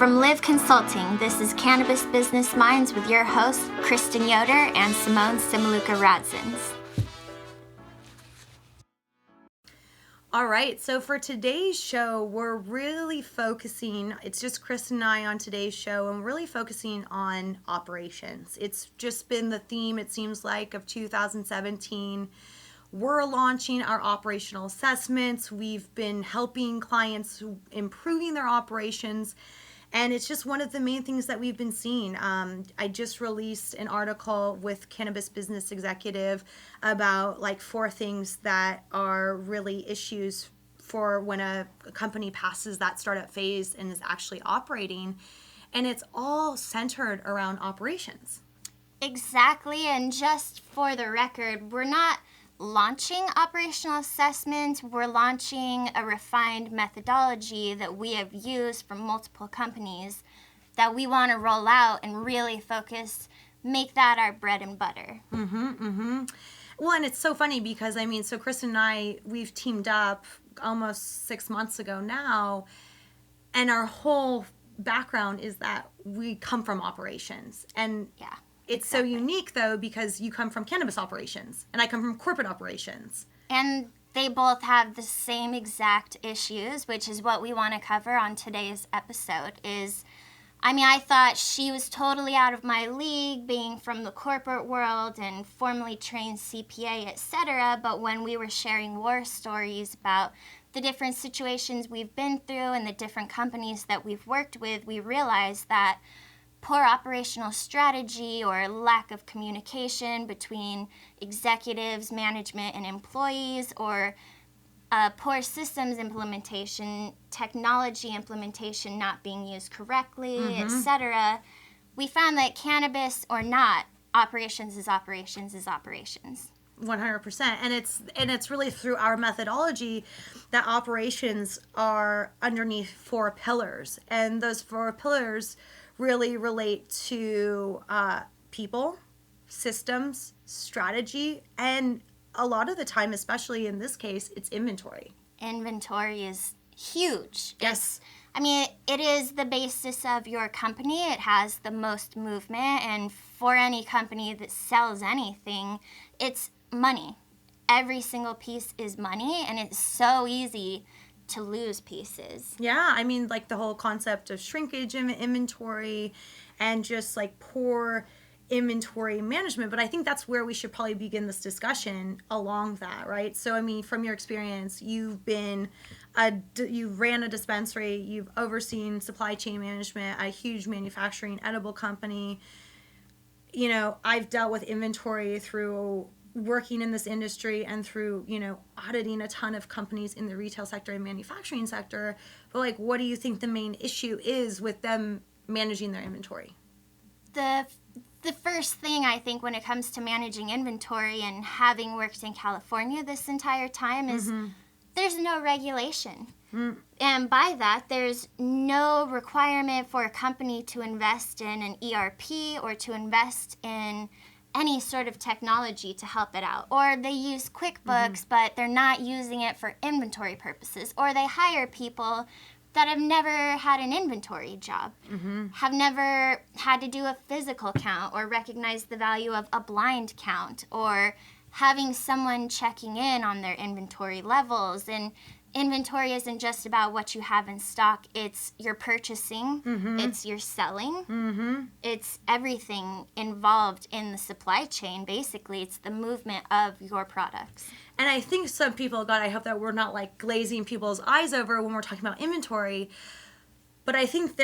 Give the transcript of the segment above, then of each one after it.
From Live Consulting, this is Cannabis Business Minds with your hosts, Kristen Yoder and Simone Simaluka-Radzins. All right, so for today's show, we're really focusing, it's just Chris and I on today's show, and we're really focusing on operations. It's just been the theme, it seems like, of 2017. We're launching our operational assessments. We've been helping clients improving their operations. And it's just one of the main things that we've been seeing. I just released an article with Cannabis Business Executive about like 4 things that are really issues for when a company passes that startup phase and is actually operating. And it's all centered around operations. Exactly. And just for the record, we're not launching operational assessments. We're launching a refined methodology that we have used from multiple companies that we want to roll out and really focus, make that our bread and butter. Well, and it's so funny because, so Kristen and I, we've teamed up almost 6 months ago now, and our whole background is that we come from operations. And yeah. It's exactly. So unique, though, because you come from cannabis operations, and I come from corporate operations. And they both have the same exact issues, which is what we want to cover on today's episode. I thought she was totally out of my league, being from the corporate world and formally trained CPA, etc. But when we were sharing war stories about the different situations we've been through and the different companies that we've worked with, we realized that poor operational strategy or lack of communication between executives, management, and employees, or poor systems implementation, technology implementation not being used correctly, etc. We found that cannabis or not, operations is operations is operations. 100%. And it's really through our methodology that operations are underneath 4 pillars. And those 4 pillars really relate to people, systems, strategy, and a lot of the time, especially in this case, it's inventory. Inventory is huge. Yes. It is the basis of your company. It has the most movement, and for any company that sells anything, it's money. Every single piece is money, and it's so easy to lose pieces. Yeah, like the whole concept of shrinkage in inventory and just like poor inventory management. But I think that's where we should probably begin this discussion along that, right? So, from your experience, you ran a dispensary, you've overseen supply chain management, a huge manufacturing edible company. I've dealt with inventory through working in this industry and through, auditing a ton of companies in the retail sector and manufacturing sector. But what do you think the main issue is with them managing their inventory? The first thing I think when it comes to managing inventory and having worked in California this entire time is there's no regulation. And by that, there's no requirement for a company to invest in an ERP or to invest in any sort of technology to help it out. Or they use QuickBooks, but they're not using it for inventory purposes. Or they hire people that have never had an inventory job, have never had to do a physical count or recognize the value of a blind count, or having someone checking in on their inventory levels. And inventory isn't just about what you have in stock. It's your purchasing, it's your selling, it's everything involved in the supply chain. Basically, it's the movement of your products. And I think some people, God, I hope that we're not glazing people's eyes over when we're talking about inventory. But I think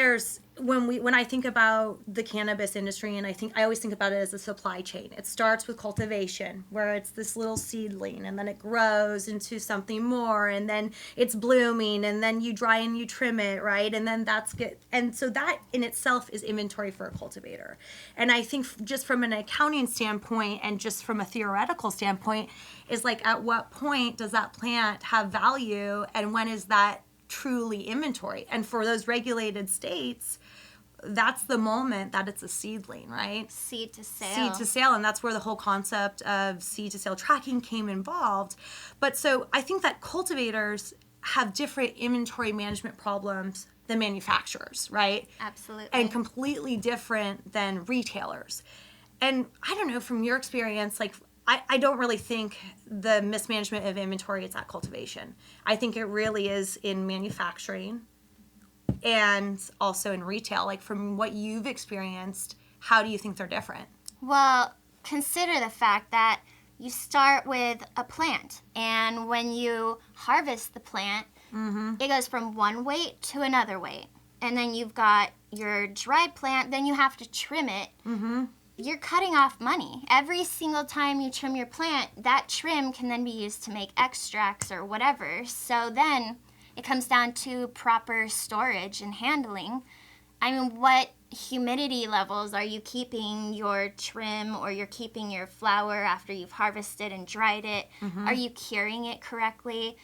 when I think about the cannabis industry, and I always think about it as a supply chain. It starts with cultivation, where it's this little seedling, and then it grows into something more, and then it's blooming, and then you dry and you trim it, right? And then that's good. And so that in itself is inventory for a cultivator. And I think just from an accounting standpoint and just from a theoretical standpoint is at what point does that plant have value, and when is that truly inventory? And for those regulated states, that's the moment that it's a seedling, right? Seed to sale. Seed to sale, and that's where the whole concept of seed to sale tracking came involved. But so I think that cultivators have different inventory management problems the manufacturers, right? Absolutely. And completely different than retailers. And I don't know, from your experience, like, I don't really think the mismanagement of inventory is at cultivation. I think it really is in manufacturing and also in retail. Like, from what you've experienced, how do you think they're different? Well, consider the fact that you start with a plant, and when you harvest the plant, it goes from one weight to another weight. And then you've got your dried plant, then you have to trim it. You're cutting off money. Every single time you trim your plant, that trim can then be used to make extracts or whatever. So then it comes down to proper storage and handling. I mean, what humidity levels are you keeping your trim, or you're keeping your flower after you've harvested and dried it? Are you curing it correctly?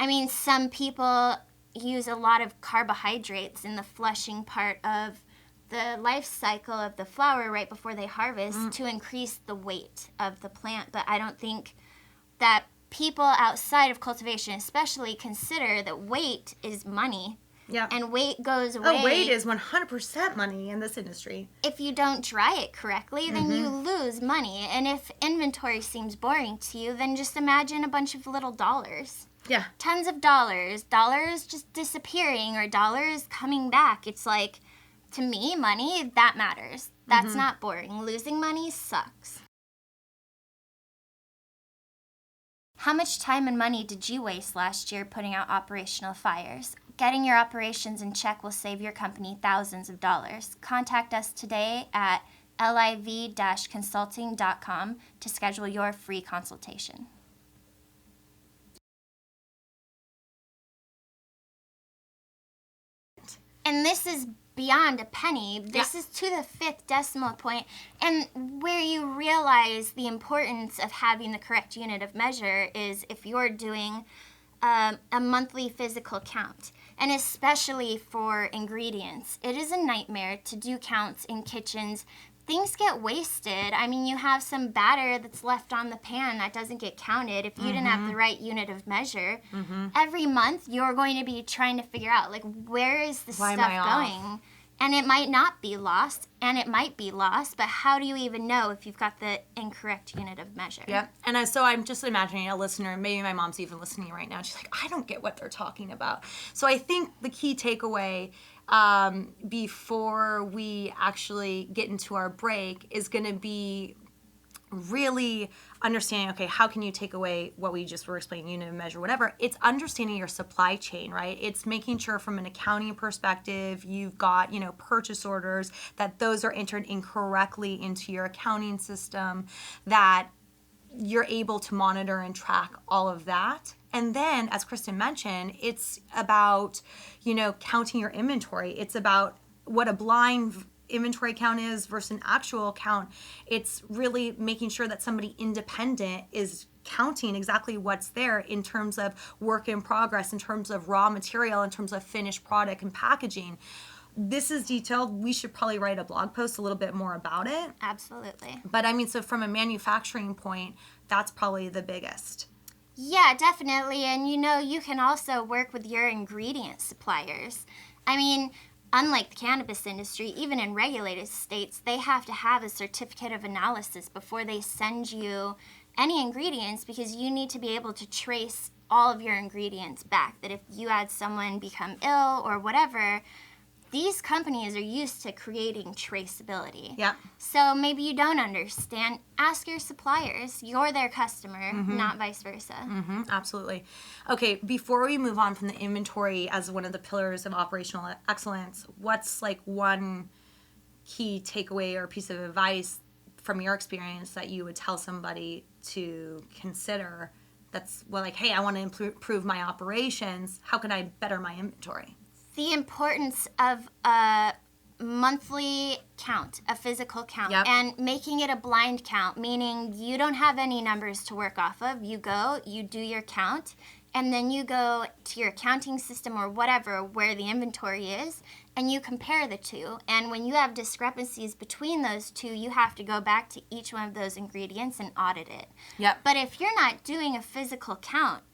I mean, some people use a lot of carbohydrates in the flushing part of the life cycle of the flower right before they harvest to increase the weight of the plant. But I don't think that people outside of cultivation especially consider that weight is money. Yeah. And weight goes away. Oh, weight is 100% money in this industry. If you don't dry it correctly, then you lose money. And if inventory seems boring to you, then just imagine a bunch of little dollars. Yeah. Tons of dollars. Dollars just disappearing or dollars coming back. It's like, to me, money, that matters. That's not boring. Losing money sucks. How much time and money did you waste last year putting out operational fires? Getting your operations in check will save your company thousands of dollars. Contact us today at liv-consulting.com to schedule your free consultation. And this is beyond a penny. This is to the 5th decimal point, and where you realize the importance of having the correct unit of measure is if you're doing a monthly physical count, and especially for ingredients. It is a nightmare to do counts in kitchens. Things get wasted. I mean, you have some batter that's left on the pan that doesn't get counted if you didn't have the right unit of measure. Every month, you're going to be trying to figure out, like, where is the stuff going? And it might not be lost, and it might be lost, but how do you even know if you've got the incorrect unit of measure? Yep. And so I'm just imagining a listener, maybe my mom's even listening right now. She's like, I don't get what they're talking about. So I think the key takeaway before we actually get into our break is going to be really understanding, okay, how can you take away what we just were explaining, unit of measure, whatever. It's understanding your supply chain, right? It's making sure from an accounting perspective, you've got, purchase orders, that those are entered incorrectly into your accounting system, that you're able to monitor and track all of that. And then, as Kristen mentioned, it's about, counting your inventory. It's about what a blind inventory count is versus an actual count. It's really making sure that somebody independent is counting exactly what's there in terms of work in progress, in terms of raw material, in terms of finished product and packaging. This is detailed. We should probably write a blog post a little bit more about it. Absolutely. But I mean, so from a manufacturing point, that's probably the biggest. Yeah, definitely. And you can also work with your ingredient suppliers. I mean, unlike the cannabis industry, even in regulated states, they have to have a certificate of analysis before they send you any ingredients, because you need to be able to trace all of your ingredients back. That if you had someone become ill or whatever, these companies are used to creating traceability. Yeah. So maybe you don't understand. Ask your suppliers. You're their customer, not vice versa. Absolutely. Okay, before we move on from the inventory as one of the pillars of operational excellence, what's like one key takeaway or piece of advice from your experience that you would tell somebody to consider that's, well, like, hey, I want to improve my operations. How can I better my inventory? The importance of a monthly count, a physical count, and making it a blind count, meaning you don't have any numbers to work off of. You go, you do your count, and then you go to your accounting system or whatever where the inventory is, and you compare the two. And when you have discrepancies between those two, you have to go back to each one of those ingredients and audit it. Yep. But if you're not doing a physical count,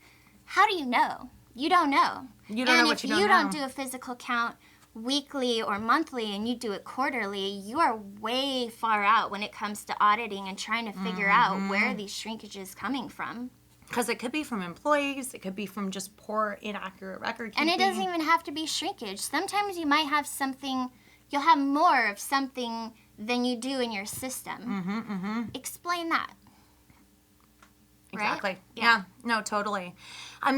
how do you know? You don't know. You don't know what you don't know. And if you don't do a physical count, weekly or monthly and you do it quarterly, you are way far out when it comes to auditing and trying to figure out where these shrinkages coming from. Because it could be from employees, it could be from just poor, inaccurate record keeping. And it doesn't even have to be shrinkage. Sometimes you might have something, you'll have more of something than you do in your system. Explain that. Exactly. Right? Yeah. No, totally.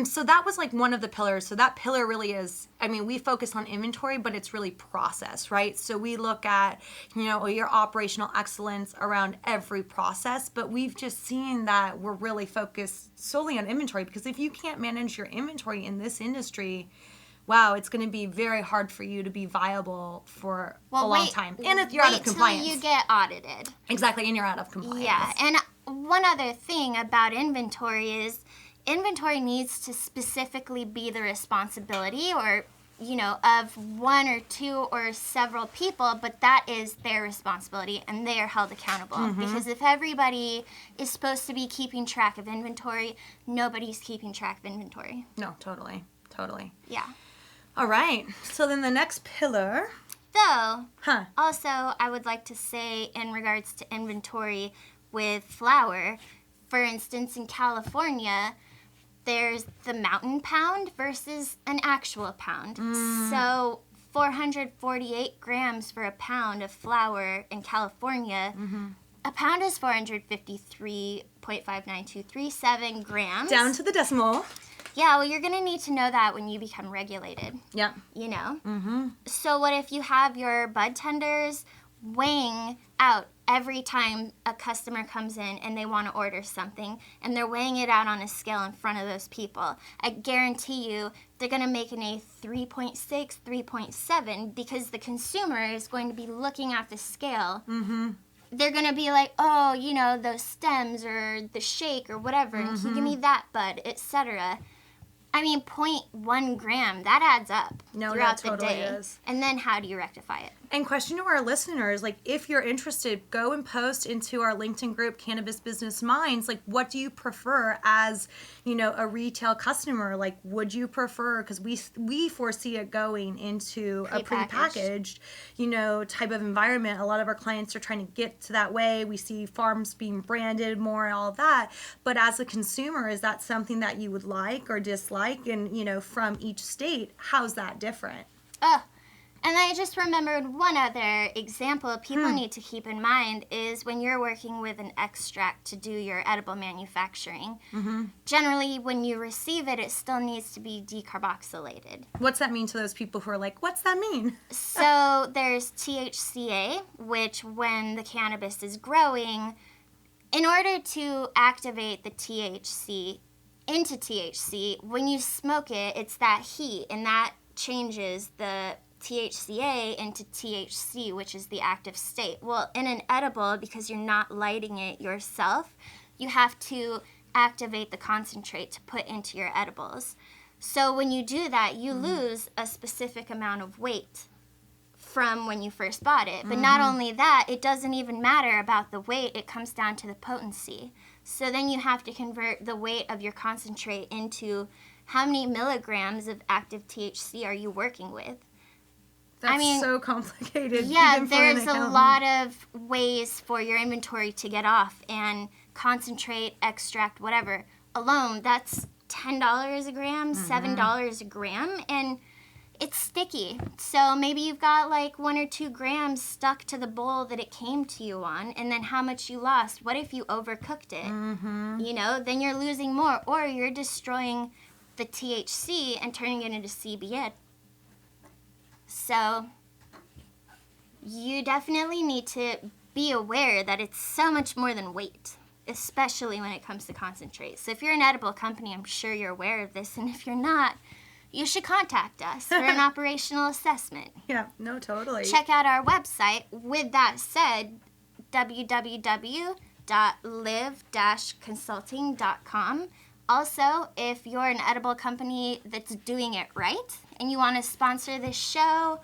So that was like one of the pillars. So that pillar really is, I mean, we focus on inventory, but it's really process, right? So we look at, your operational excellence around every process, but we've just seen that we're really focused solely on inventory, because if you can't manage your inventory in this industry, wow, it's going to be very hard for you to be viable for a long time. And if you're out of compliance. Wait till you get audited. Exactly, and you're out of compliance. Yeah, and one other thing about inventory is inventory needs to specifically be the responsibility or, of one or two or several people, but that is their responsibility and they are held accountable. Because if everybody is supposed to be keeping track of inventory, nobody's keeping track of inventory. No, totally. Yeah. All right, so then the next pillar. Though, also I would like to say in regards to inventory with flower, for instance, in California, there's the mountain pound versus an actual pound. So 448 grams for a pound of flower in California. A pound is 453.59237 grams. Down to the decimal. Yeah, well, you're going to need to know that when you become regulated. Yeah. So what if you have your bud tenders weighing out every time a customer comes in and they want to order something, and they're weighing it out on a scale in front of those people? I guarantee you they're going to make an a 3.6, 3.7 because the consumer is going to be looking at the scale. They're going to be like, oh, those stems or the shake or whatever, and can you give me that bud, etc. I mean, 0.1 gram, that adds up throughout the day. Is. And then how do you rectify it? And question to our listeners, like, if you're interested, go and post into our LinkedIn group, Cannabis Business Minds, like, what do you prefer as, a retail customer? Like, would you prefer, because we foresee it going into a prepackaged, type of environment. A lot of our clients are trying to get to that way. We see farms being branded more and all of that. But as a consumer, is that something that you would like or dislike? And, from each state, how's that different? And I just remembered one other example people need to keep in mind is when you're working with an extract to do your edible manufacturing. Generally, when you receive it, it still needs to be decarboxylated. What's that mean to those people who are like, what's that mean? So there's THCA, which when the cannabis is growing, in order to activate the THC into THC, when you smoke it, it's that heat, and that changes the THCA into THC, which is the active state. Well, in an edible, because you're not lighting it yourself, you have to activate the concentrate to put into your edibles. So when you do that, you lose a specific amount of weight from when you first bought it. But not only that, it doesn't even matter about the weight, it comes down to the potency. So then you have to convert the weight of your concentrate into how many milligrams of active THC are you working with. That's so complicated. Yeah, there's a lot of ways for your inventory to get off, and concentrate, extract, whatever. Alone, that's $10 a gram, $7 a gram, and it's sticky. So maybe you've got like 1 or 2 grams stuck to the bowl that it came to you on, and then how much you lost. What if you overcooked it? Then you're losing more, or you're destroying the THC and turning it into CBD. So you definitely need to be aware that it's so much more than weight, especially when it comes to concentrate. So if you're an edible company, I'm sure you're aware of this, and if you're not, you should contact us for an operational assessment. Yeah, no, totally. Check out our website. With that said, www.live-consulting.com. Also, if you're an edible company that's doing it right and you want to sponsor this show,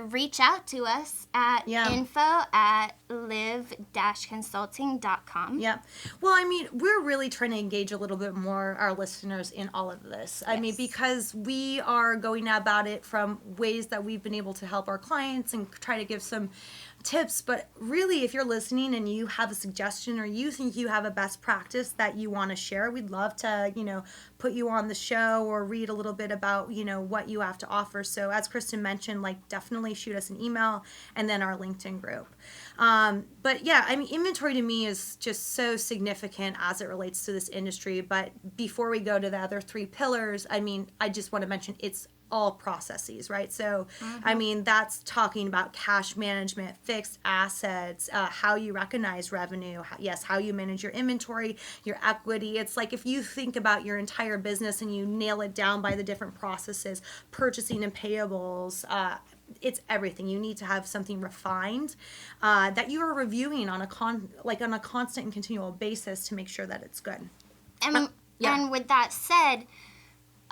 reach out to us at info@live-consulting.com. Yeah. Well, I mean, we're really trying to engage a little bit more our listeners in all of this. I mean, because we are going about it from ways that we've been able to help our clients and try to give some tips. But really, if you're listening and you have a suggestion or you think you have a best practice that you want to share, we'd love to, put you on the show or read a little bit about, what you have to offer. So as Kristen mentioned, like definitely shoot us an email and then our LinkedIn group. But yeah, I mean, inventory to me is just so significant as it relates to this industry. But before we go to the other 3 pillars, I mean, I just want to mention it's all processes, right? So, I mean, that's talking about cash management, fixed assets, how you recognize revenue, how you manage your inventory, your equity. It's like if you think about your entire business and you nail it down by the different processes, purchasing and payables, it's everything. You need to have something refined that you are reviewing on a constant and continual basis to make sure that it's good. And with that said,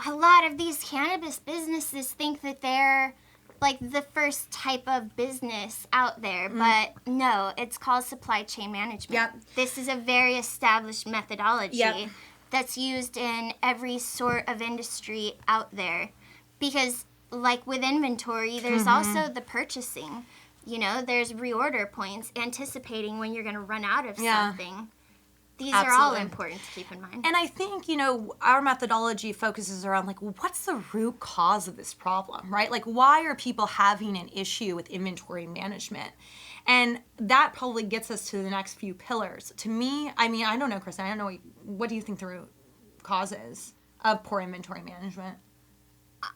a lot of these cannabis businesses think that they're like the first type of business out there, but no, it's called supply chain management. Yep. This is a very established methodology that's used in every sort of industry out there. Because like with inventory, there's also the purchasing. There's reorder points, anticipating when you're going to run out of something. These are all important to keep in mind. And I think, our methodology focuses around, like, what's the root cause of this problem, right? Like, why are people having an issue with inventory management? And that probably gets us to the next few pillars. To me, I mean, I don't know, Kristen, I don't know, what do you think the root cause is of poor inventory management?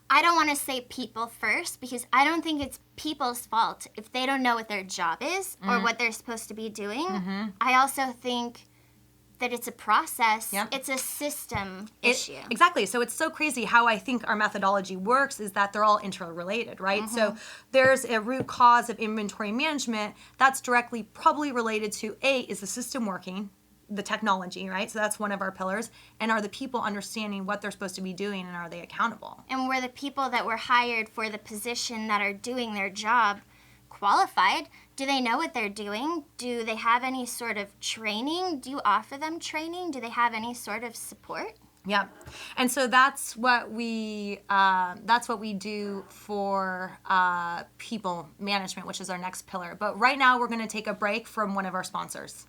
I don't want to say people first, because I don't think it's people's fault if they don't know what their job is or what they're supposed to be doing. I also think that it's a process. It's a system issue. Exactly. So it's so crazy how I think our methodology works is that they're all interrelated, right? So there's a root cause of inventory management that's directly probably related to is the system working, the technology, right? So that's one of our pillars. And are the people understanding what they're supposed to be doing, and are they accountable? And were the people that were hired for the position that are doing their job qualified? Do they know what they're doing? Do they have any sort of training? Do you offer them training? Do they have any sort of support? Yeah, and so that's what we do for people management, which is our next pillar. But right now, we're going to take a break from one of our sponsors.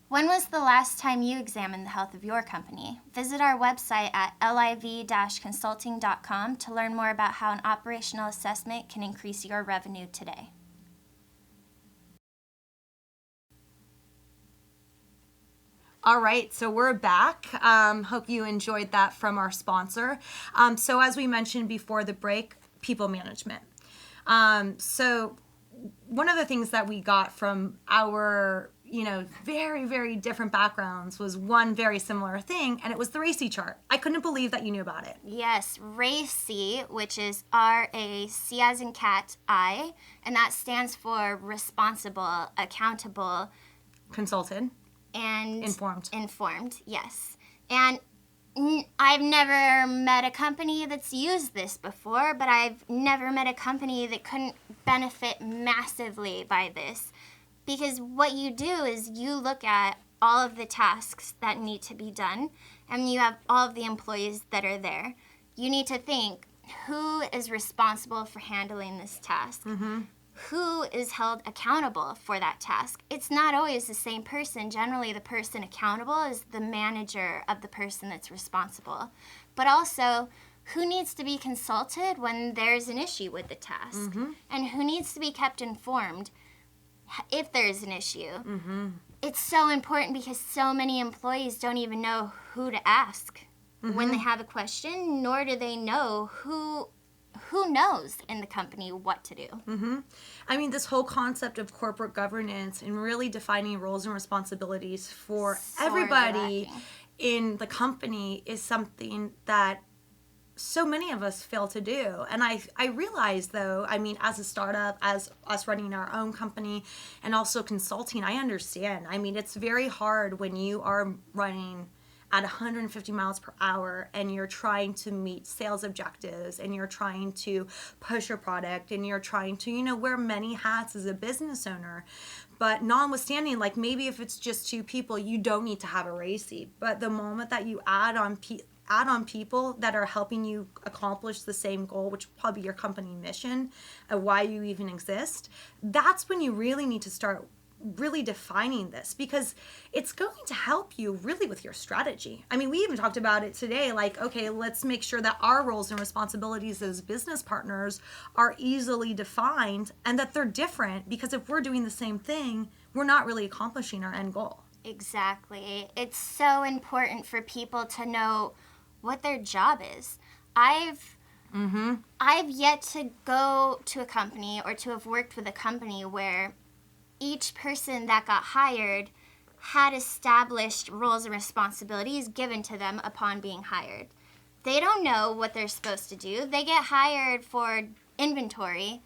When was the last time you examined the health of your company? Visit our website at liv-consulting.com to learn more about how an operational assessment can increase your revenue today. All right, so we're back. Hope you enjoyed that from our sponsor. So as we mentioned before the break, people management. So one of the things that we got from our very, very different backgrounds was one very similar thing, and it was the RACI chart. I couldn't believe that you knew about it. Yes, RACI, which is R-A-C as in cat, I, and that stands for responsible, accountable, consulted, and informed, yes. And I've never met a company that's used this before, but I've never met a company that couldn't benefit massively by this. Because what you do is you look at all of the tasks that need to be done, and you have all of the employees that are there. You need to think, who is responsible for handling this task? Who is held accountable for that task? It's not always the same person. Generally, the person accountable is the manager of the person that's responsible. But also, who needs to be consulted when there's an issue with the task? And who needs to be kept informed if there's an issue? It's so important because so many employees don't even know who to ask when they have a question, nor do they know who knows in the company what to do. I mean, this whole concept of corporate governance and really defining roles and responsibilities for everybody in the company is something that so many of us fail to do. And I realize, though, I mean, as a startup, as us running our own company and also consulting, I understand. I mean, it's very hard when you are running at 150 miles per hour and you're trying to meet sales objectives and you're trying to push your product and you're trying to, wear many hats as a business owner. But notwithstanding, like maybe if it's just two people, you don't need to have a RACI. But the moment that you add on people that are helping you accomplish the same goal, which will probably be your company mission and why you even exist, that's when you really need to start really defining this, because it's going to help you really with your strategy. I mean, we even talked about it today, like, okay, let's make sure that our roles and responsibilities as business partners are easily defined and that they're different, because if we're doing the same thing, we're not really accomplishing our end goal. Exactly. It's so important for people to know what their job is. I've yet to go to a company or to have worked with a company where each person that got hired had established roles and responsibilities given to them upon being hired. They don't know what they're supposed to do. They get hired for inventory,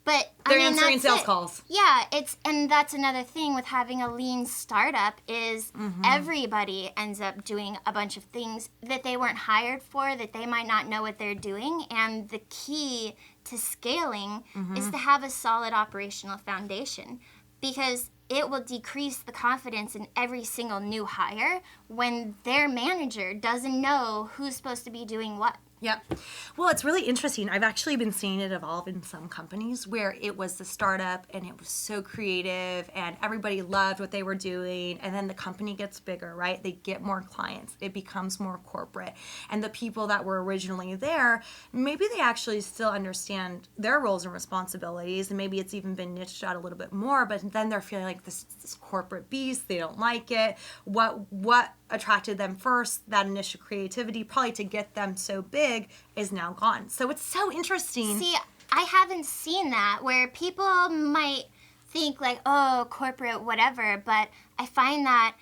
but they're answering sales calls. Yeah, and that's another thing with having a lean startup is everybody ends up doing a bunch of things that they weren't hired for, that they might not know what they're doing, and the key to scaling is to have a solid operational foundation, because it will decrease the confidence in every single new hire when their manager doesn't know who's supposed to be doing what. Yep. Well, it's really interesting. I've actually been seeing it evolve in some companies where it was the startup and it was so creative and everybody loved what they were doing. And then the company gets bigger, right? They get more clients. It becomes more corporate. And the people that were originally there, maybe they actually still understand their roles and responsibilities. And maybe it's even been niched out a little bit more, but then they're feeling like this corporate beast. They don't like it. What attracted them first, that initial creativity, probably to get them so big, is now gone. So it's so interesting. See, I haven't seen that, where people might think like, oh, corporate, whatever, but I find that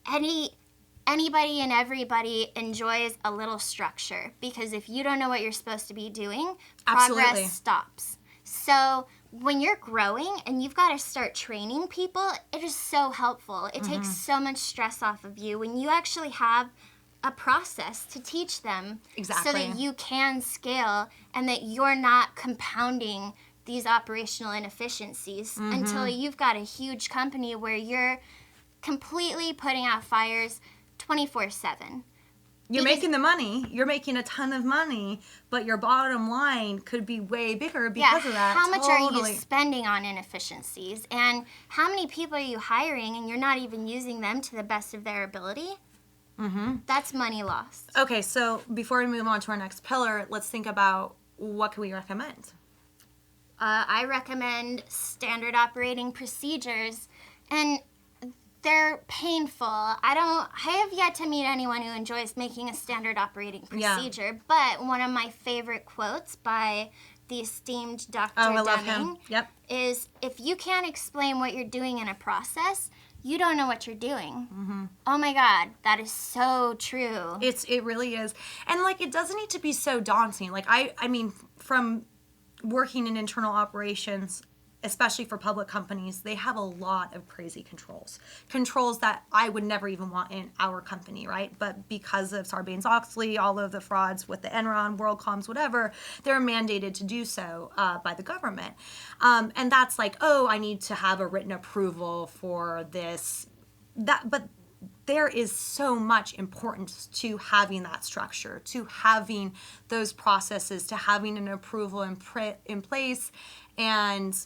anybody and everybody enjoys a little structure, because if you don't know what you're supposed to be doing, progress stops. So when you're growing and you've got to start training people, it is so helpful. It takes so much stress off of you when you actually have a process to teach them, so that you can scale and that you're not compounding these operational inefficiencies until you've got a huge company where you're completely putting out fires 24/7. You're making the money. You're making a ton of money, but your bottom line could be way bigger because of that. How much are you spending on inefficiencies? And how many people are you hiring and you're not even using them to the best of their ability? That's money lost. Okay, so before we move on to our next pillar, let's think about what can we recommend? I recommend standard operating procedures, and they're painful. I have yet to meet anyone who enjoys making a standard operating procedure, but one of my favorite quotes by the esteemed Dr. Deming is, if you can't explain what you're doing in a process, you don't know what you're doing. Oh my God, that is so true. It really is. And like, it doesn't need to be so daunting. Like I mean, from working in internal operations, especially for public companies, they have a lot of crazy controls that I would never even want in our company, right? But because of Sarbanes-Oxley, all of the frauds with the Enron, WorldComs, whatever, they're mandated to do so by the government. And that's like, oh, I need to have a written approval for this. But there is so much importance to having that structure, to having those processes, to having an approval in place, and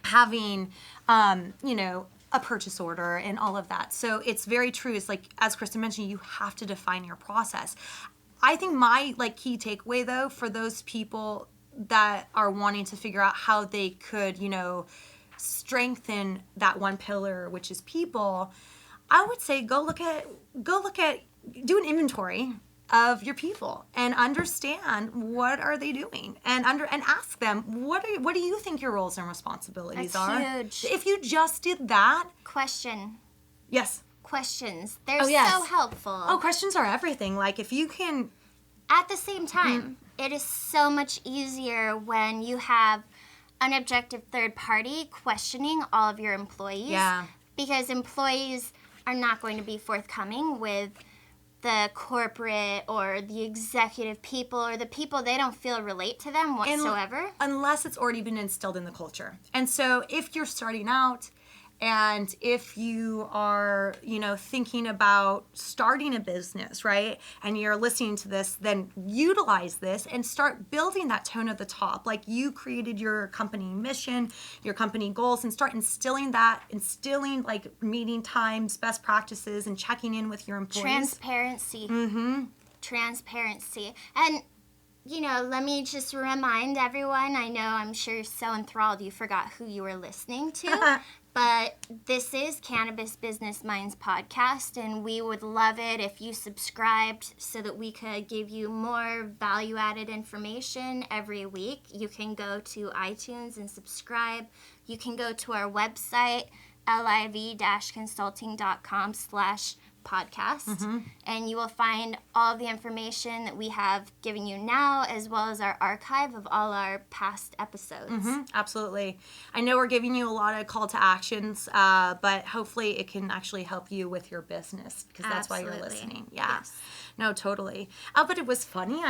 having, a purchase order and all of that. So it's very true. It's like, as Kristen mentioned, you have to define your process. I think my key takeaway, though, for those people that are wanting to figure out how they could, strengthen that one pillar, which is people, I would say go look at, do an inventory of your people and understand what are they doing, and ask them what do you think your roles and responsibilities are. Huge. If you just did that. Question. Yes. Questions. They're so helpful. Oh, questions are everything. Like, if you can. At the same time, it is so much easier when you have an objective third party questioning all of your employees. Yeah. Because employees are not going to be forthcoming with the corporate or the executive people or the people they don't feel relate to them whatsoever. Unless it's already been instilled in the culture. And so if you're starting out and if you are, thinking about starting a business, right, and you're listening to this, then utilize this and start building that tone at the top. Like you created your company mission, your company goals, and start instilling like meeting times, best practices, and checking in with your employees. Transparency. Transparency. And let me just remind everyone, I'm sure you're so enthralled you forgot who you were listening to, but this is Cannabis Business Minds podcast, and we would love it if you subscribed so that we could give you more value-added information every week. You can go to iTunes and subscribe. You can go to our website, liv-consulting.com/podcast, and you will find all the information that we have given you now, as well as our archive of all our past episodes. Absolutely. I know we're giving you a lot of call to actions, but hopefully it can actually help you with your business, because that's why you're listening. Yeah. Yes. No, totally. But it was funny.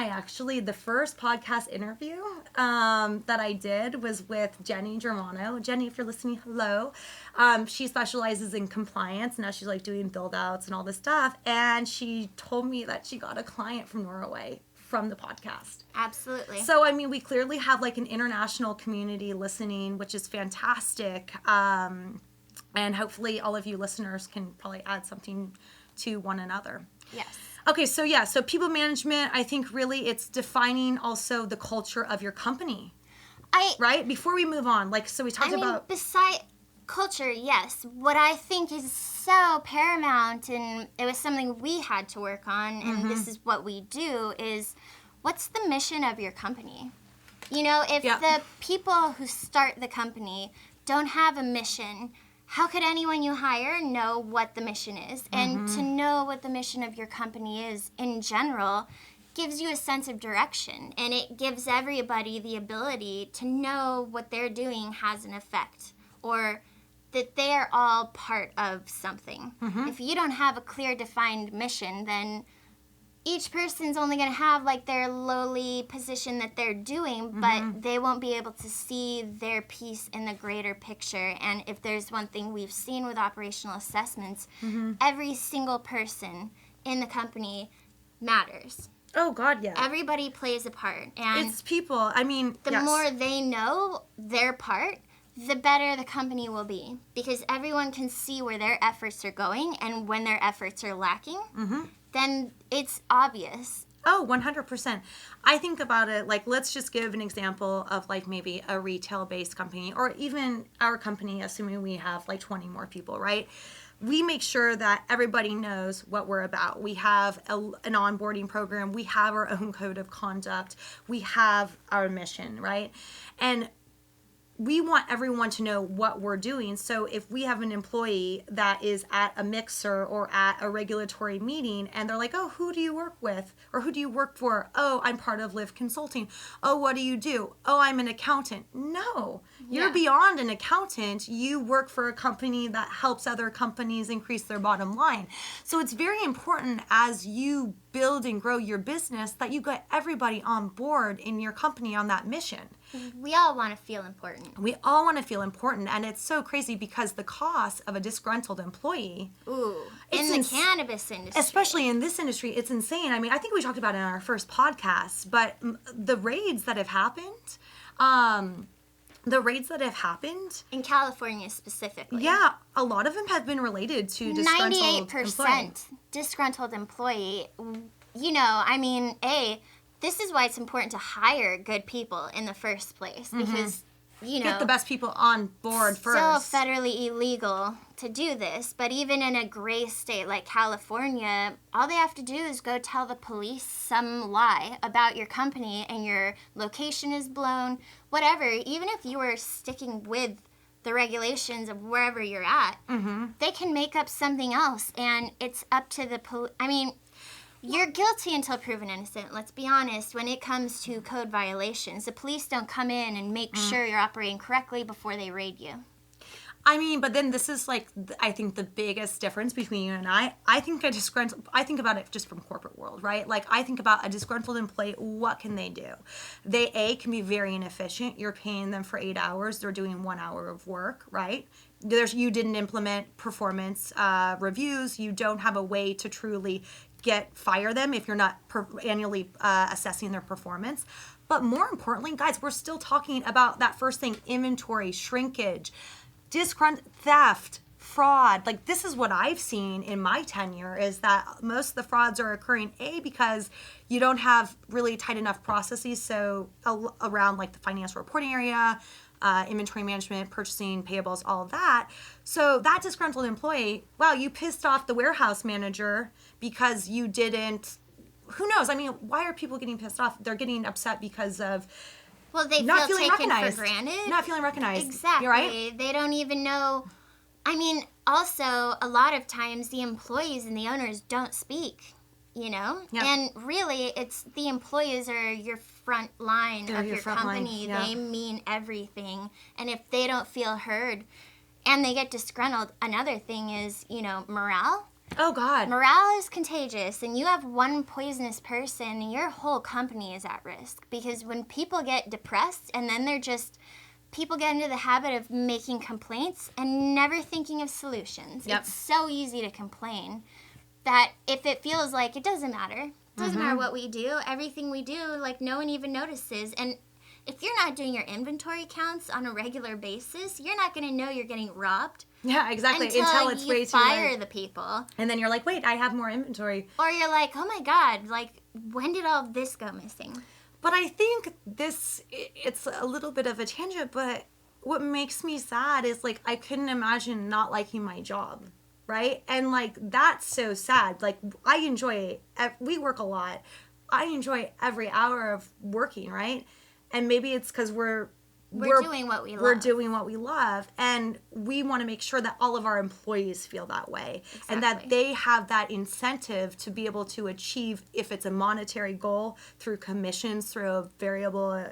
The first podcast interview that I did was with Jenny Germano. Jenny, if you're listening, hello. She specializes in compliance. Now she's like doing build outs and all this stuff. And she told me that she got a client from Norway from the podcast. Absolutely. So, we clearly have like an international community listening, which is fantastic. And hopefully all of you listeners can probably add something to one another. Yes. Okay, so people management, I think really it's defining also the culture of your company. Right? Before we move on, we talked about... beside culture, yes. What I think is so paramount, and it was something we had to work on, and this is what we do, is what's the mission of your company? If the people who start the company don't have a mission, how could anyone you hire know what the mission is? And to know what the mission of your company is in general gives you a sense of direction, and it gives everybody the ability to know what they're doing has an effect, or that they're all part of something. If you don't have a clear defined mission, then each person's only going to have their lowly position that they're doing, but they won't be able to see their piece in the greater picture. And if there's one thing we've seen with operational assessments, every single person in the company matters. Oh, God, yeah. Everybody plays a part. And it's people. The more they know their part, the better the company will be. Because everyone can see where their efforts are going, and when their efforts are lacking, then it's obvious. Oh, 100%. I think about it, let's just give an example of, maybe a retail-based company, or even our company, assuming we have, 20 more people, right? We make sure that everybody knows what we're about. We have an onboarding program. We have our own code of conduct. We have our mission, right? And we want everyone to know what we're doing. So if we have an employee that is at a mixer or at a regulatory meeting and they're like, oh, who do you work with? Or who do you work for? Oh, I'm part of Liv Consulting. Oh, what do you do? Oh, I'm an accountant. No, you're beyond an accountant. You work for a company that helps other companies increase their bottom line. So it's very important as you build and grow your business that you get everybody on board in your company on that mission. We all want to feel important. We all want to feel important, and it's so crazy because the cost of a disgruntled employee... in the cannabis industry. Especially in this industry, it's insane. I think we talked about it in our first podcast, but the raids that have happened... in California specifically. Yeah, a lot of them have been related to disgruntled 98% disgruntled employee. This is why it's important to hire good people in the first place, because, get the best people on board first. It's still federally illegal to do this, but even in a gray state like California, all they have to do is go tell the police some lie about your company and your location is blown, whatever. Even if you were sticking with the regulations of wherever you're at, they can make up something else, and it's up to the police. You're guilty until proven innocent. Let's be honest. When it comes to code violations, the police don't come in and make sure you're operating correctly before they raid you. I mean, but then this is like, I think the biggest difference between you and I think I think about it just from corporate world, right? Like I think about a disgruntled employee, what can they do? They can be very inefficient. You're paying them for 8 hours. They're doing 1 hour of work, right? You didn't implement performance reviews. You don't have a way to truly fire them if you're not annually assessing their performance. But more importantly, guys, we're still talking about that first thing, inventory, shrinkage, theft, fraud. Like this is what I've seen in my tenure is that most of the frauds are occurring because you don't have really tight enough processes. So around like the financial reporting area, inventory management, purchasing, payables, all of that. So that disgruntled employee, wow, you pissed off the warehouse manager because you didn't, who knows? I mean, why are people getting pissed off? They're getting upset because of they not feel feeling taken recognized. for granted. Not feeling recognized. Exactly. You're right? They don't even know. I mean, also, a lot of times the employees and the owners don't speak, you know? Yep. And really, it's the employees are your front line They're of your your front line, company. yeah. They mean everything. And if they don't feel heard and they get disgruntled, another thing is, morale. Oh, God. Morale is contagious, and you have one poisonous person, and your whole company is at risk. Because when people get depressed, and then people get into the habit of making complaints and never thinking of solutions. Yep. It's so easy to complain that if it feels like it doesn't matter what we do, everything we do, like no one even notices. And if you're not doing your inventory counts on a regular basis, you're not going to know you're getting robbed. Yeah, exactly. Until it's you way too fire late. the people. And then you're like, wait, I have more inventory. Or you're like, oh my God, like, when did all of this go missing? But I think it's a little bit of a tangent, but what makes me sad is, like, I couldn't imagine not liking my job, right? And, like, that's so sad. Like, I enjoy it. We work a lot. I enjoy every hour of working, right? And maybe it's because we're doing what we love. We're doing what we love, and we want to make sure that all of our employees feel that way. Exactly. And that they have that incentive to be able to achieve, if it's a monetary goal, through commissions, through a variable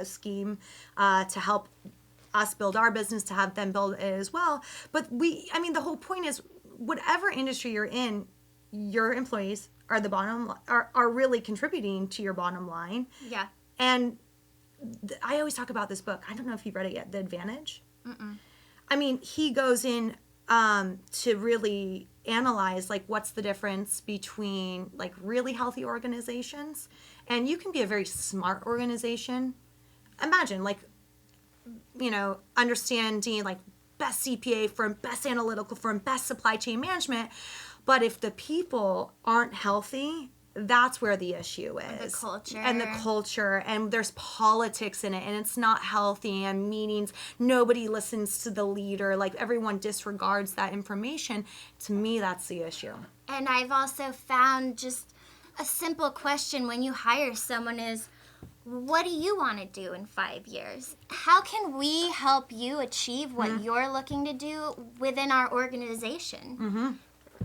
scheme to help us build our business, to have them build it as well. But the whole point is, whatever industry you're in, your employees are the bottom are really contributing to your bottom line. Yeah. And I always talk about this book. I don't know if you've read it yet, The Advantage. Mm-mm. I mean, he goes in to really analyze, like, what's the difference between, like, really healthy organizations. And you can be a very smart organization. Imagine, like, understanding, like, best CPA firm, best analytical firm, best supply chain management. But if the people aren't healthy, that's where the issue is. The culture. And there's politics in it, and it's not healthy, and meetings, nobody listens to the leader. Like, everyone disregards that information. To me, that's the issue. And I've also found just a simple question when you hire someone is, what do you want to do in 5 years? How can we help you achieve what you're looking to do within our organization? Mm-hmm.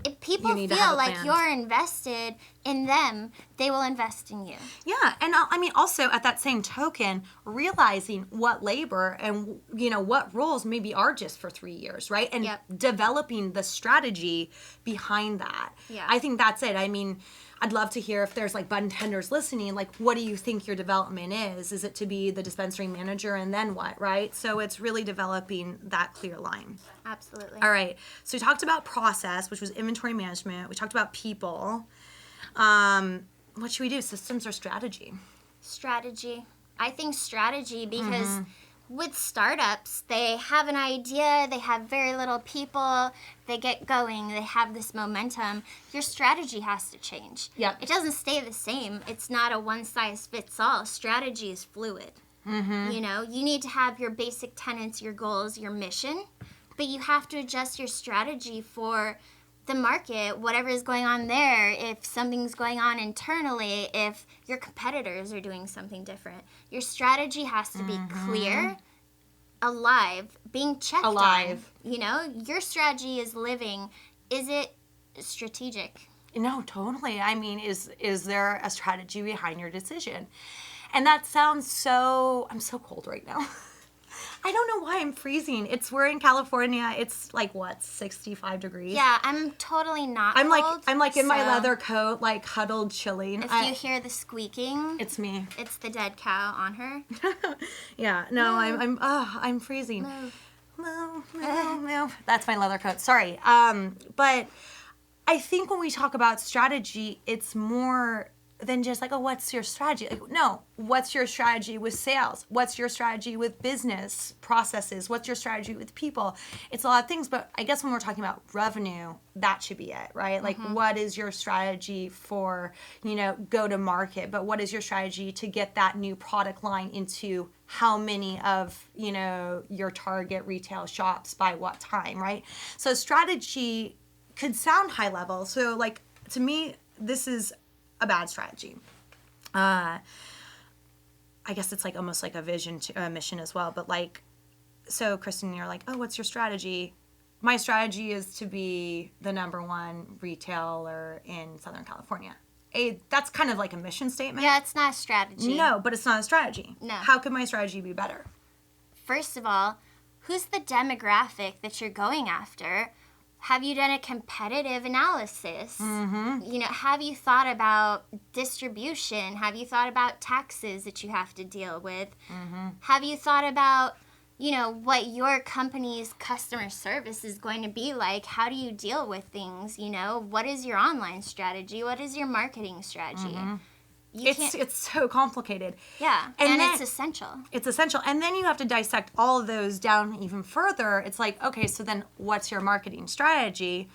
If people feel like you're invested in them, they will invest in you. Yeah, and I mean, also at that same token, realizing what labor and, what roles maybe are just for 3 years, right? And developing the strategy behind that. Yeah. I think that's it. I mean, I'd love to hear if there's, like, bud tenders listening, like, what do you think your development is? Is it to be the dispensary manager, and then what, right? So it's really developing that clear line. Absolutely. All right. So we talked about process, which was inventory management. We talked about people. What should we do? Systems or strategy? Strategy. I think strategy because with startups, they have an idea, they have very little people, they get going, they have this momentum. Your strategy has to change. Yep. It doesn't stay the same. It's not a one-size-fits-all. Strategy is fluid. Mm-hmm. You need to have your basic tenets, your goals, your mission, but you have to adjust your strategy for the market, whatever is going on there, if something's going on internally, if your competitors are doing something different. Your strategy has to be clear, alive, being checked on. Your strategy is living. Is it strategic? No, totally. I mean, is there a strategy behind your decision? And that sounds I'm so cold right now. I don't know why I'm freezing. We're in California. It's like what, 65 degrees? Yeah, I'm totally not I'm cold, like in my so leather coat, like huddled, chilling. If you hear the squeaking, it's me. It's the dead cow on her. Yeah, no, I'm freezing. Move. That's my leather coat. Sorry. But I think when we talk about strategy, it's more than just like, oh, what's your strategy? Like, no, what's your strategy with sales? What's your strategy with business processes? What's your strategy with people? It's a lot of things, but I guess when we're talking about revenue, that should be it, right? Like, what is your strategy for, go to market? But what is your strategy to get that new product line into how many of, your target retail shops by what time, right? So strategy could sound high level. So like, to me, this is a bad strategy. I guess it's like almost like a vision to a mission as well. But like, so Kristen, you're like, oh, what's your strategy? My strategy is to be the #1 retailer in Southern California. That's kind of like a mission statement. Yeah, it's not a strategy. No, but it's not a strategy. No. How could my strategy be better? First of all, who's the demographic that you're going after? Have you done a competitive analysis? Have you thought about distribution? Have you thought about taxes that you have to deal with? Have you thought about, what your company's customer service is going to be like? How do you deal with things? What is your online strategy? What is your marketing strategy? It's so complicated. Yeah, and it's essential. It's essential. And then you have to dissect all of those down even further. It's like, okay, so then what's your marketing strategy?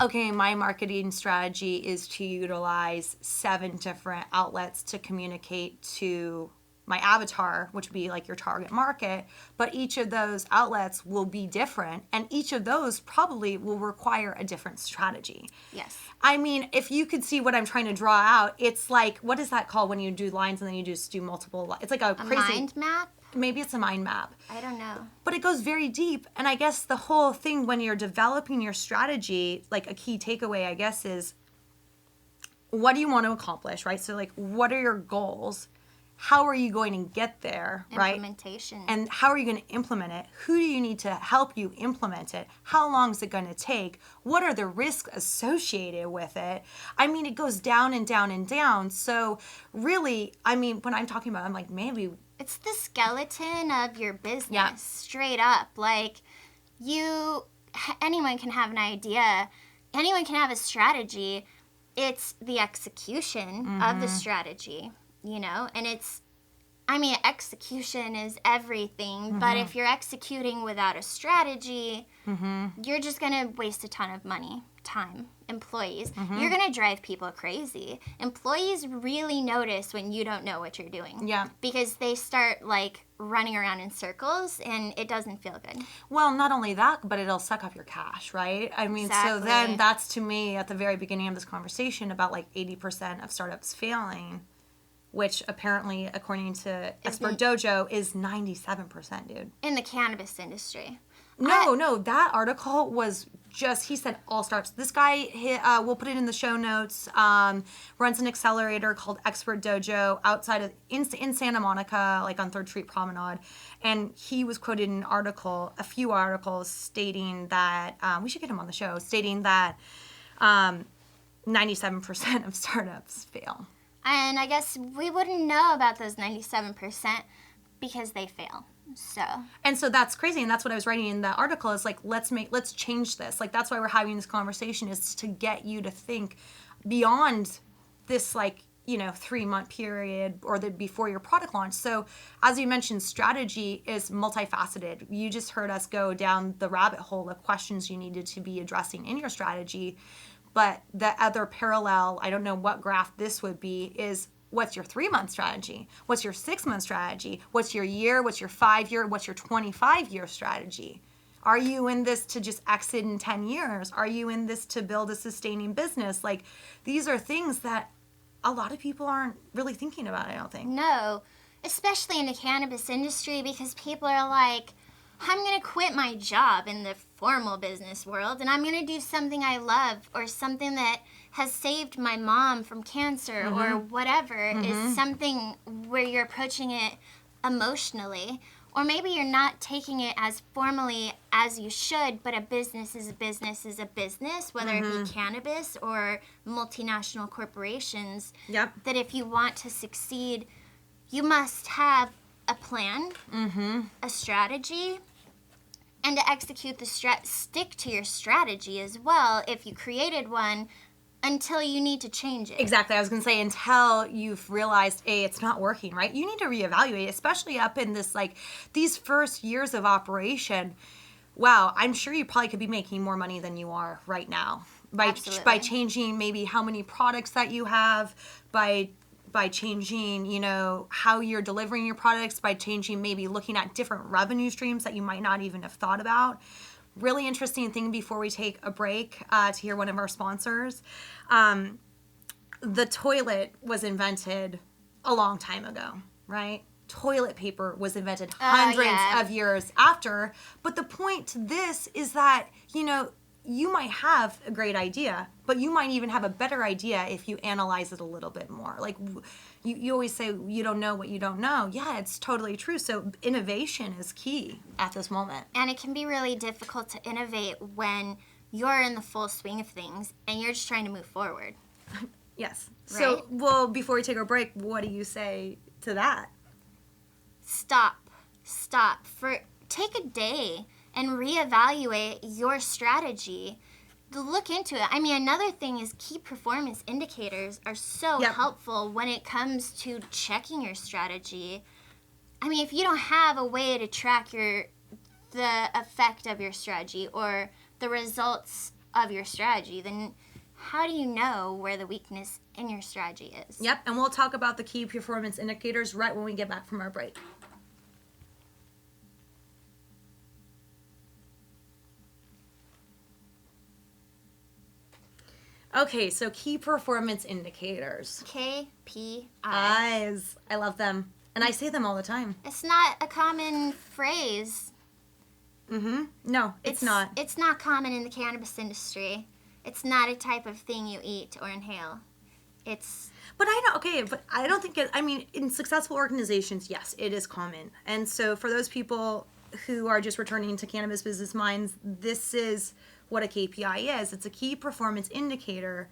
Okay, my marketing strategy is to utilize 7 different outlets to communicate to my avatar, which would be like your target market, but each of those outlets will be different, and each of those probably will require a different strategy. Yes. I mean, if you could see what I'm trying to draw out, it's like, what is that called when you do lines and then you just do multiple? It's like a crazy mind map? Maybe it's a mind map. I don't know. But it goes very deep, and I guess the whole thing when you're developing your strategy, like a key takeaway, I guess, is what do you want to accomplish, right? So like, what are your goals? How are you going to get there, right? Implementation. And how are you going to implement it? Who do you need to help you implement it? How long is it going to take? What are the risks associated with it? I mean, it goes down and down and down. So really, I mean, when I'm talking about, I'm like, maybe it's the skeleton of your business, Yeah. straight up. Like, anyone can have an idea. Anyone can have a strategy. It's the execution of the strategy. And execution is everything, but if you're executing without a strategy, you're just going to waste a ton of money, time, employees. You're going to drive people crazy. Employees really notice when you don't know what you're doing. Yeah. Because they start, running around in circles, and it doesn't feel good. Well, not only that, but it'll suck up your cash, right? I mean, So then that's, to me, at the very beginning of this conversation, about 80% of startups failing, which apparently, according to Expert Dojo, is 97%, dude. In the cannabis industry. No, that article was just, he said all startups. This guy, we'll put it in the show notes, runs an accelerator called Expert Dojo outside of, in Santa Monica, on 3rd Street Promenade. And he was quoted in a few articles stating that, we should get him on the show, stating that 97% of startups fail. And I guess we wouldn't know about those 97% because they fail. So that's crazy, and that's what I was writing in that article, is let's change this. That's why we're having this conversation, is to get you to think beyond this 3-month period or before your product launch. So as you mentioned, strategy is multifaceted. You just heard us go down the rabbit hole of questions you needed to be addressing in your strategy. But the other parallel, I don't know what graph this would be, is what's your 3-month strategy? What's your 6-month strategy? What's your year? What's your 5-year? What's your 25-year strategy? Are you in this to just exit in 10 years? Are you in this to build a sustaining business? These are things that a lot of people aren't really thinking about, I don't think. No, especially in the cannabis industry, because people are like, I'm going to quit my job in the formal business world, and I'm going to do something I love, or something that has saved my mom from cancer, or whatever, is something where you're approaching it emotionally. Or maybe you're not taking it as formally as you should, but a business is a business is a business, whether it be cannabis or multinational corporations. Yep. That if you want to succeed, you must have a plan, a strategy, and to execute stick to your strategy as well if you created one until you need to change it. Exactly. I was going to say until you've realized, it's not working, right? You need to reevaluate, especially up in this, like, these first years of operation. Wow, I'm sure you probably could be making more money than you are right now by changing maybe how many products that you have, by changing, how you're delivering your products, by changing, maybe looking at different revenue streams that you might not even have thought about. Really interesting thing before we take a break to hear one of our sponsors. The toilet was invented a long time ago, right? Toilet paper was invented hundreds of years after. But the point to this is that, you might have a great idea, but you might even have a better idea if you analyze it a little bit more. Like, you always say you don't know what you don't know. Yeah, it's totally true. So innovation is key at this moment. And it can be really difficult to innovate when you're in the full swing of things and you're just trying to move forward. Yes. Right? So, well, before we take our break, what do you say to that? Stop. Take a day and reevaluate your strategy. Look into it. I mean, another thing is key performance indicators are so helpful when it comes to checking your strategy. I mean, if you don't have a way to track the effect of your strategy or the results of your strategy, then how do you know where the weakness in your strategy is? Yep, and we'll talk about the key performance indicators right when we get back from our break. Okay, so key performance indicators. KPIs. I love them. And I say them all the time. It's not a common phrase. No, it's not. It's not common in the cannabis industry. It's not a type of thing you eat or inhale. But I don't think in successful organizations, yes, it is common. And so for those people who are just returning to Cannabis Business Minds, this is what a KPI is. It's a key performance indicator.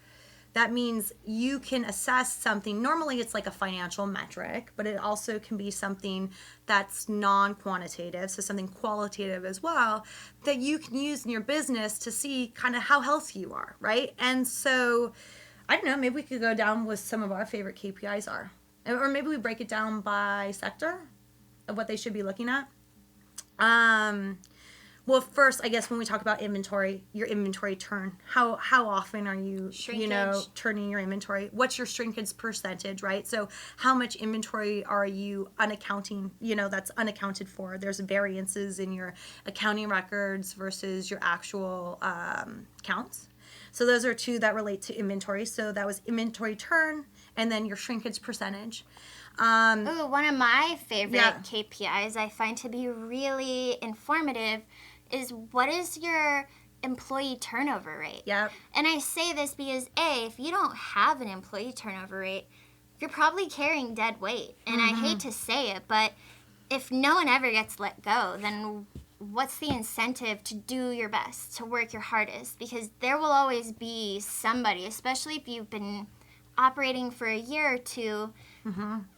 That means you can assess something. Normally it's like a financial metric, but it also can be something that's non-quantitative, so something qualitative as well, that you can use in your business to see kind of how healthy you are, right? And so, I don't know, maybe we could go down with some of our favorite KPIs are. Or maybe we break it down by sector of what they should be looking at. Well, first, I guess when we talk about inventory, your inventory turn, how often are you, turning your inventory? What's your shrinkage percentage, right? So how much inventory are you that's unaccounted for? There's variances in your accounting records versus your actual counts. So those are two that relate to inventory. So that was inventory turn and then your shrinkage percentage. One of my favorite KPIs I find to be really informative is what is your employee turnover rate? Yep. And I say this because, if you don't have an employee turnover rate, you're probably carrying dead weight. And I hate to say it, but if no one ever gets let go, then what's the incentive to do your best, to work your hardest? Because there will always be somebody, especially if you've been operating for a year or two,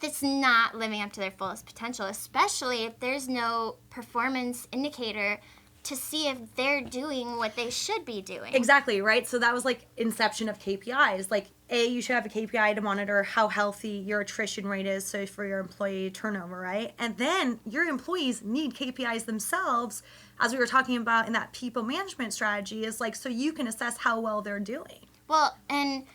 that's not living up to their fullest potential, especially if there's no performance indicator to see if they're doing what they should be doing. Exactly, right? So that was like inception of KPIs. Like, you should have a KPI to monitor how healthy your attrition rate is, so for your employee turnover, right? And then your employees need KPIs themselves, as we were talking about in that people management strategy, is like so you can assess how well they're doing. Well, and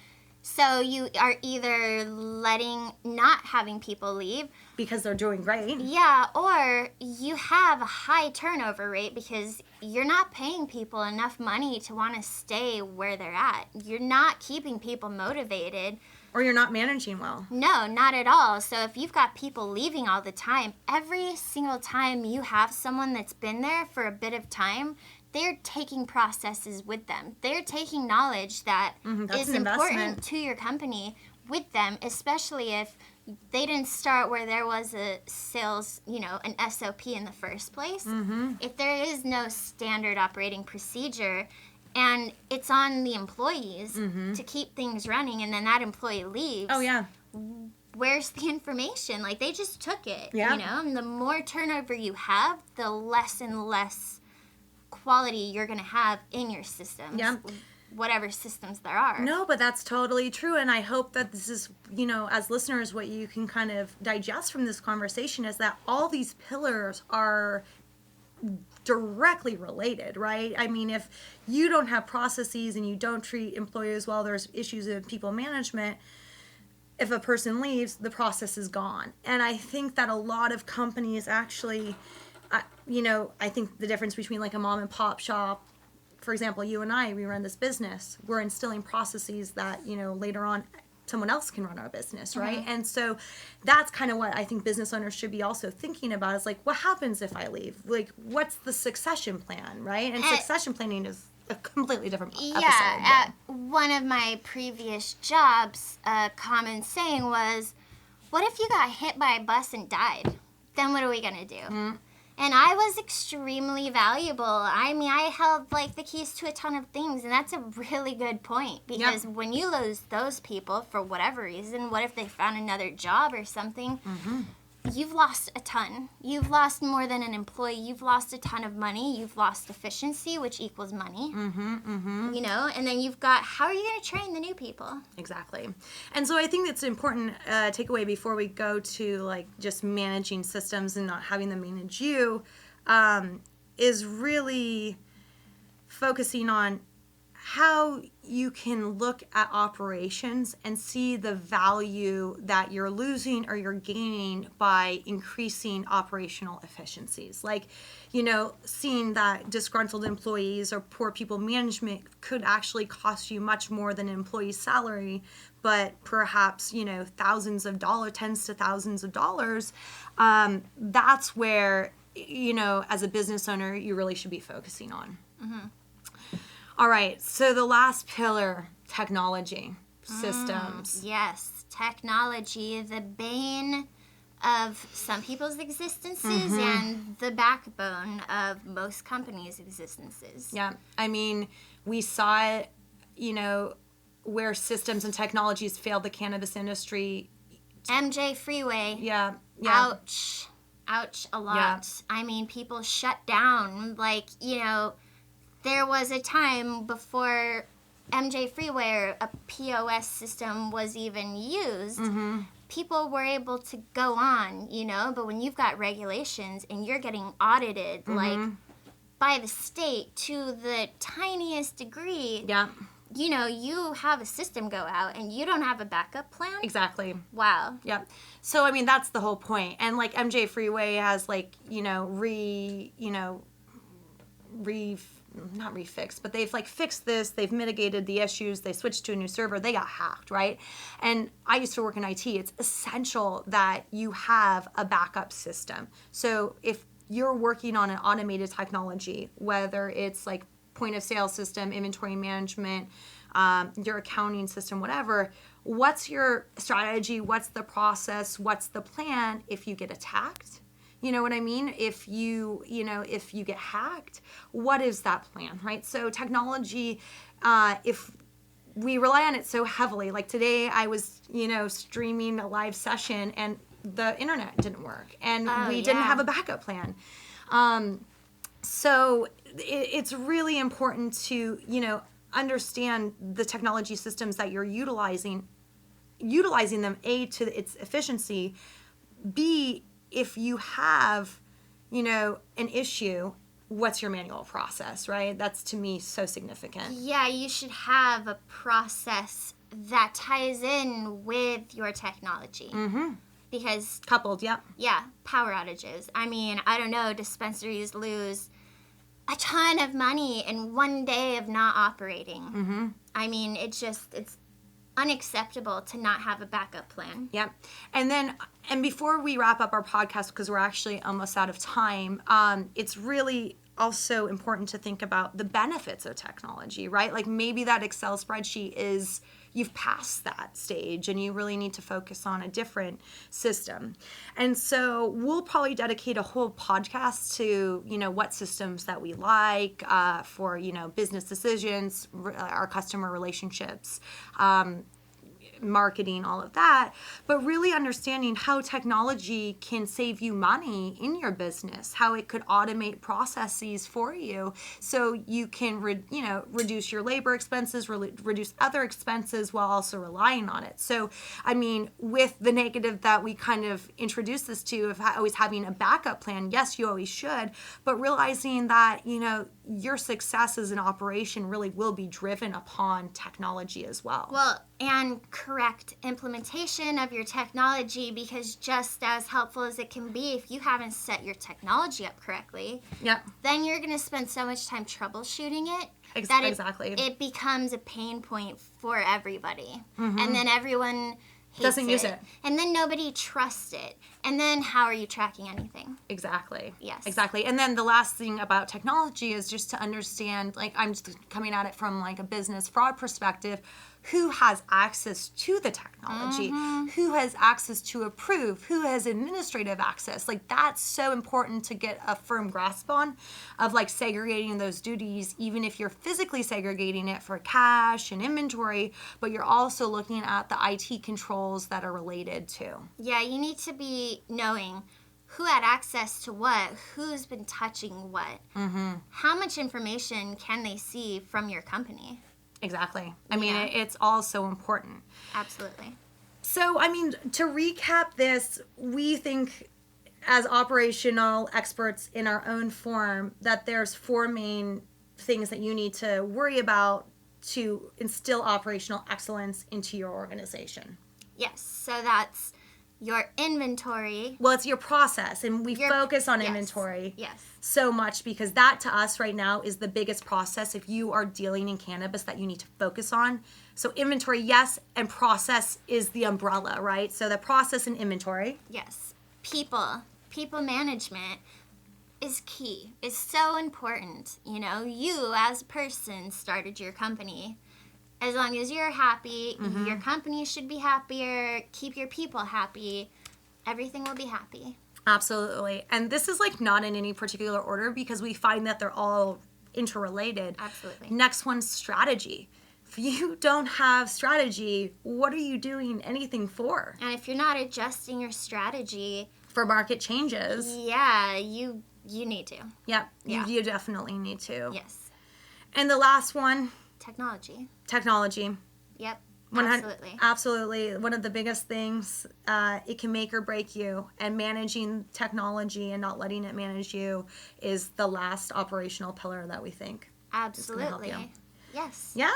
so you are either not having people leave. Because they're doing great. Yeah, or you have a high turnover rate because you're not paying people enough money to want to stay where they're at. You're not keeping people motivated. Or you're not managing well. No, not at all. So if you've got people leaving all the time, every single time you have someone that's been there for a bit of time, they're taking processes with them. They're taking knowledge that is important to your company with them, especially if they didn't start where there was a sales, an SOP in the first place. If there is no standard operating procedure and it's on the employees to keep things running, and then that employee leaves. Oh, yeah. Where's the information? Like, they just took it, Yeah. And the more turnover you have, the less and less quality you're going to have in your systems. Yeah. Whatever systems there are. No, but that's totally true. And I hope that this is, as listeners, what you can kind of digest from this conversation is that all these pillars are directly related, right? I mean, if you don't have processes and you don't treat employees well, there's issues of people management. If a person leaves, the process is gone. And I think that a lot of companies actually, I think the difference between like a mom and pop shop, for example, you and I, we run this business. We're instilling processes that, later on someone else can run our business, right? And so that's kind of what I think business owners should be also thinking about is like, what happens if I leave? Like, what's the succession plan, right? And succession planning is a completely different episode. At one of my previous jobs, a common saying was, what if you got hit by a bus and died? Then what are we going to do? And I was extremely valuable. I mean, I held, like, the keys to a ton of things, and that's a really good point. Because when you lose those people, for whatever reason, what if they found another job or something? You've lost a ton. You've lost more than an employee. You've lost a ton of money. You've lost efficiency, which equals money. And then you've got, how are you going to train the new people? Exactly. And so I think it's an important takeaway before we go to like just managing systems and not having them manage you, is really focusing on how you can look at operations and see the value that you're losing or you're gaining by increasing operational efficiencies. Like, seeing that disgruntled employees or poor people management could actually cost you much more than an employee's salary, but perhaps, thousands of dollars, tens to thousands of dollars. That's where, as a business owner, you really should be focusing on. All right, so the last pillar, technology, systems. Yes, technology, the bane of some people's existences and the backbone of most companies' existences. Yeah, I mean, we saw it, where systems and technologies failed the cannabis industry. MJ Freeway. Yeah. Ouch a lot. Yeah. I mean, people shut down, like, there was a time before MJ Freeway or a POS system was even used. People were able to go on, but when you've got regulations and you're getting audited, like, by the state to the tiniest degree, you have a system go out and you don't have a backup plan? Exactly. Wow. Yep. So, I mean, that's the whole point. And, like, MJ Freeway has, like, not refixed, but they've like fixed this, they've mitigated the issues, they switched to a new server, they got hacked, right? And I used to work in IT. It's essential that you have a backup system. So if you're working on an automated technology, whether it's like point of sale system, inventory management, your accounting system, whatever, what's your strategy? What's the process? What's the plan if you get attacked? You know what I mean? If you get hacked, what is that plan, right? So technology, if we rely on it so heavily, like today I was, streaming a live session and the internet didn't work and we didn't have a backup plan. So it's really important to, understand the technology systems that you're utilizing them, A, to its efficiency, B, if you have, an issue, what's your manual process, right? That's, to me, so significant. Yeah, you should have a process that ties in with your technology. Because... coupled, yeah. Yeah, power outages. I mean, I don't know, dispensaries lose a ton of money in one day of not operating. I mean, it's unacceptable to not have a backup plan. Yep. And before we wrap up our podcast, because we're actually almost out of time, it's really also important to think about the benefits of technology, right? Like maybe that Excel spreadsheet is, you've passed that stage and you really need to focus on a different system. And so we'll probably dedicate a whole podcast to, what systems that we like for, business decisions, our customer relationships, marketing, all of that, but really understanding how technology can save you money in your business, how it could automate processes for you so you can reduce your labor expenses, reduce other expenses while also relying on it. So I mean, with the negative that we kind of introduced this to of always having a backup plan, yes, you always should, but realizing that your success as an operation really will be driven upon technology as well. Well, and correct implementation of your technology, because just as helpful as it can be, if you haven't set your technology up correctly, then you're going to spend so much time troubleshooting it that exactly. it becomes a pain point for everybody. And then everyone doesn't use it. And then nobody trusts it. And then how are you tracking anything? Exactly. Yes. Exactly. And then the last thing about technology is just to understand, like I'm just coming at it from like a business fraud perspective, who has access to the technology, who has access to approve, who has administrative access. Like that's so important to get a firm grasp on, of like segregating those duties, even if you're physically segregating it for cash and inventory, but you're also looking at the IT controls that are related to. Yeah, you need to be knowing who had access to what, who's been touching what, how much information can they see from your company. Exactly. I mean, it's all so important. Absolutely. So, I mean, to recap this, we think as operational experts in our own form that there's 4 main things that you need to worry about to instill operational excellence into your organization. Yes. So that's your inventory. Well, it's your process, and we focus on inventory so much because that to us right now is the biggest process if you are dealing in cannabis that you need to focus on. So inventory, yes, and process is the umbrella, right? So the process and inventory. Yes. People management is key. It's so important. You as a person started your company. As long as you're happy, your company should be happier, keep your people happy, everything will be happy. Absolutely. And this is like not in any particular order because we find that they're all interrelated. Absolutely. Next one's strategy. If you don't have strategy, what are you doing anything for? And if you're not adjusting your strategy for market changes. Yeah, you need to. Yep. Yeah. You definitely need to. Yes. And the last one. Technology. Yep. Absolutely. Absolutely. One of the biggest things, it can make or break you. And managing technology and not letting it manage you is the last operational pillar that we think. Absolutely. Yes. Yeah.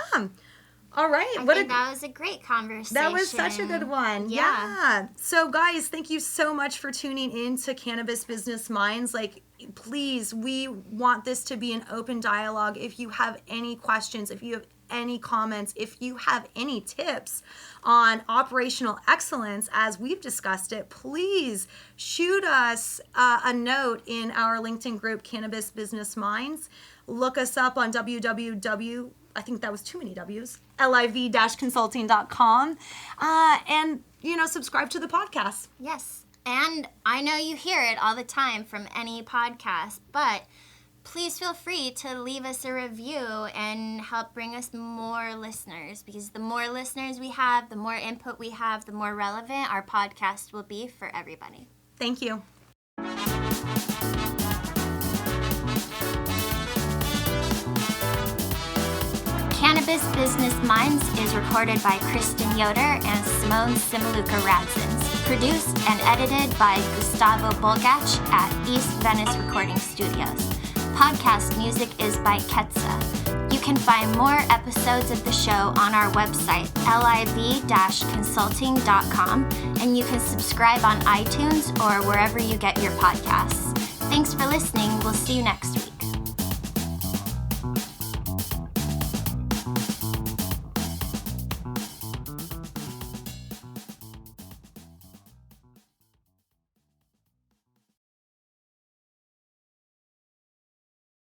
All right. I think that was a great conversation. That was such a good one. Yeah. So guys, thank you so much for tuning in to Cannabis Business Minds. Like, please, we want this to be an open dialogue. If you have any questions, if you have any comments, if you have any tips on operational excellence as we've discussed it, please shoot us a note in our LinkedIn group, Cannabis Business Minds. Look us up on www. I think that was too many W's, liv-consulting.com. And, subscribe to the podcast. Yes. And I know you hear it all the time from any podcast, but please feel free to leave us a review and help bring us more listeners, because the more listeners we have, the more input we have, the more relevant our podcast will be for everybody. Thank you. Cannabis Business Minds is recorded by Kristen Yoder and Simone Simaluka-Radzins. Produced and edited by Gustavo Bulgach at East Venice Recording Studios. Podcast music is by Ketsa. You can find more episodes of the show on our website, liv-consulting.com, and you can subscribe on iTunes or wherever you get your podcasts. Thanks for listening. We'll see you next week.